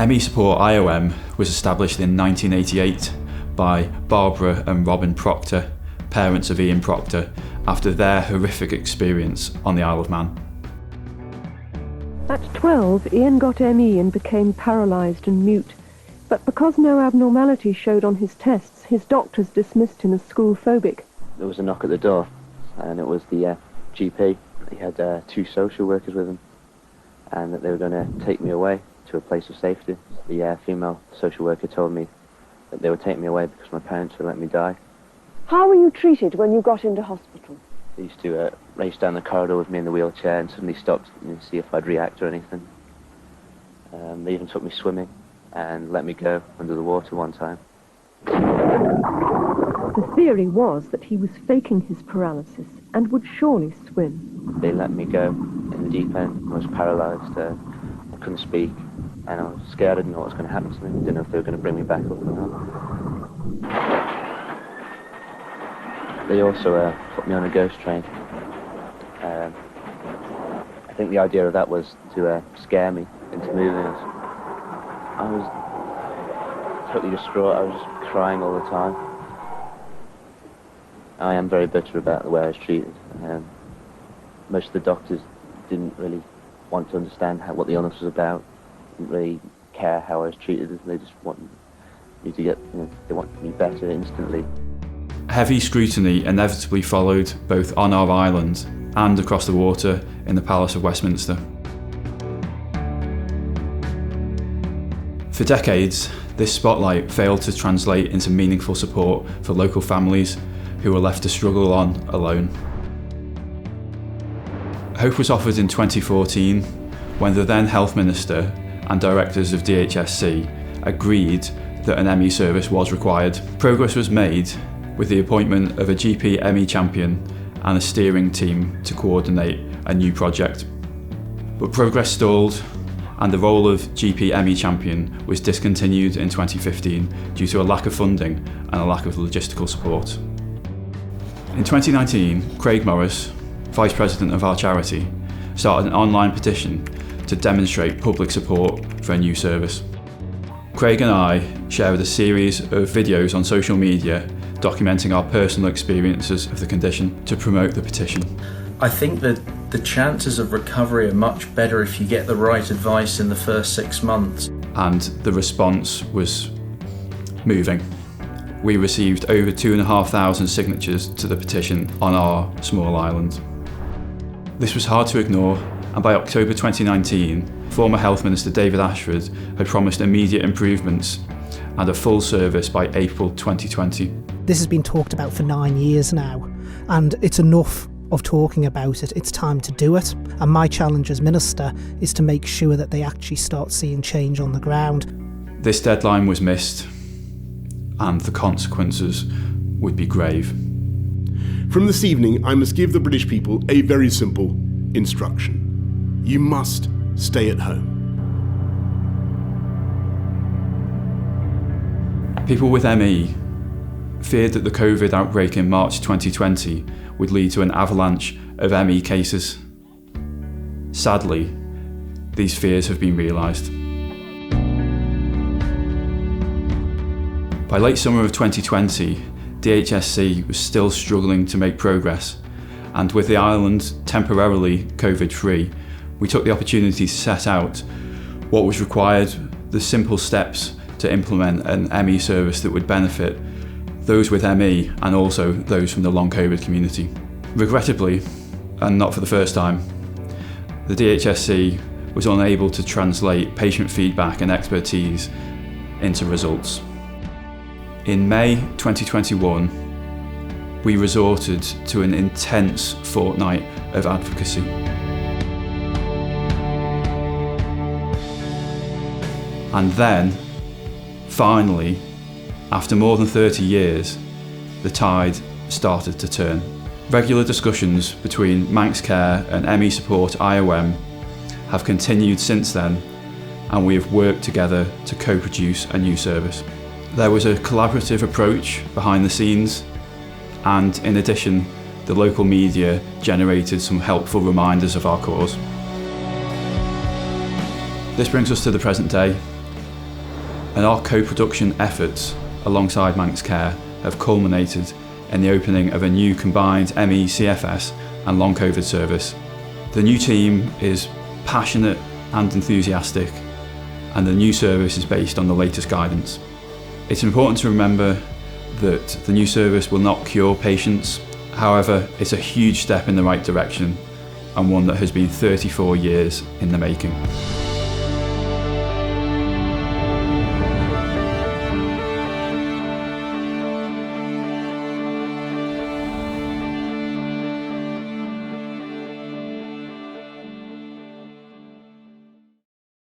ME Support IOM was established in 1988 by Barbara and Robin Proctor, parents of Ian Proctor, after their horrific experience on the Isle of Man. At 12, Ian got ME and became paralysed and mute, but because no abnormality showed on his tests, his doctors dismissed him as school-phobic. There was a knock at the door, and it was the GP. He had 2 social workers with him, and that they were going to take me away to a place of safety. The female social worker told me that they would take me away because my parents would let me die. How were you treated when you got into hospital? They used to race down the corridor with me in the wheelchair and suddenly stopped to see if I'd react or anything. They even took me swimming and let me go under the water one time. The theory was that he was faking his paralysis and would surely swim. They let me go in the deep end. I was paralysed, I couldn't speak, and I was scared. I didn't know what was going to happen to me. I didn't know if they were going to bring me back up or not. They also put me on a ghost train. I think the idea of that was to scare me into moving. I was totally distraught. I was just crying all the time. I am very bitter about the way I was treated. Most of the doctors didn't really want to understand what the illness was about. Didn't really care how I was treated. They just wanted me to get, they wanted me better instantly. Heavy scrutiny inevitably followed both on our island and across the water in the Palace of Westminster. For decades, this spotlight failed to translate into meaningful support for local families who were left to struggle on alone. Hope was offered in 2014 when the then Health Minister and directors of DHSC agreed that an ME service was required. Progress was made with the appointment of a GP ME champion and a steering team to coordinate a new project. But progress stalled, and the role of GP ME champion was discontinued in 2015 due to a lack of funding and a lack of logistical support. In 2019, Craig Morris, Vice President of our charity, started an online petition to demonstrate public support for a new service. Craig and I shared a series of videos on social media documenting our personal experiences of the condition to promote the petition. I think that the chances of recovery are much better if you get the right advice in the first 6 months. And the response was moving. We received over 2,500 signatures to the petition on our small island. This was hard to ignore, and by October 2019, former Health Minister David Ashford had promised immediate improvements and a full service by April 2020. This has been talked about for 9 years now, and it's enough of talking about it. It's time to do it. And my challenge as Minister is to make sure that they actually start seeing change on the ground. This deadline was missed, and the consequences would be grave. From this evening, I must give the British people a very simple instruction. You must stay at home. People with ME feared that the COVID outbreak in March 2020 would lead to an avalanche of ME cases. Sadly, these fears have been realised. By late summer of 2020, DHSC was still struggling to make progress, and with the island temporarily COVID-free, we took the opportunity to set out what was required, the simple steps to implement an ME service that would benefit those with ME and also those from the long COVID community. Regrettably, and not for the first time, the DHSC was unable to translate patient feedback and expertise into results. In May 2021, we resorted to an intense fortnight of advocacy. And then, finally, after more than 30 years, the tide started to turn. Regular discussions between Manx Care and ME Support IOM have continued since then, and we have worked together to co-produce a new service. There was a collaborative approach behind the scenes, and in addition, the local media generated some helpful reminders of our cause. This brings us to the present day, And our co-production efforts alongside Manx Care have culminated in the opening of a new combined ME CFS and long COVID service. The new team is passionate and enthusiastic, and the new service is based on the latest guidance. It's important to remember that the new service will not cure patients. However, it's a huge step in the right direction, and one that has been 34 years in the making.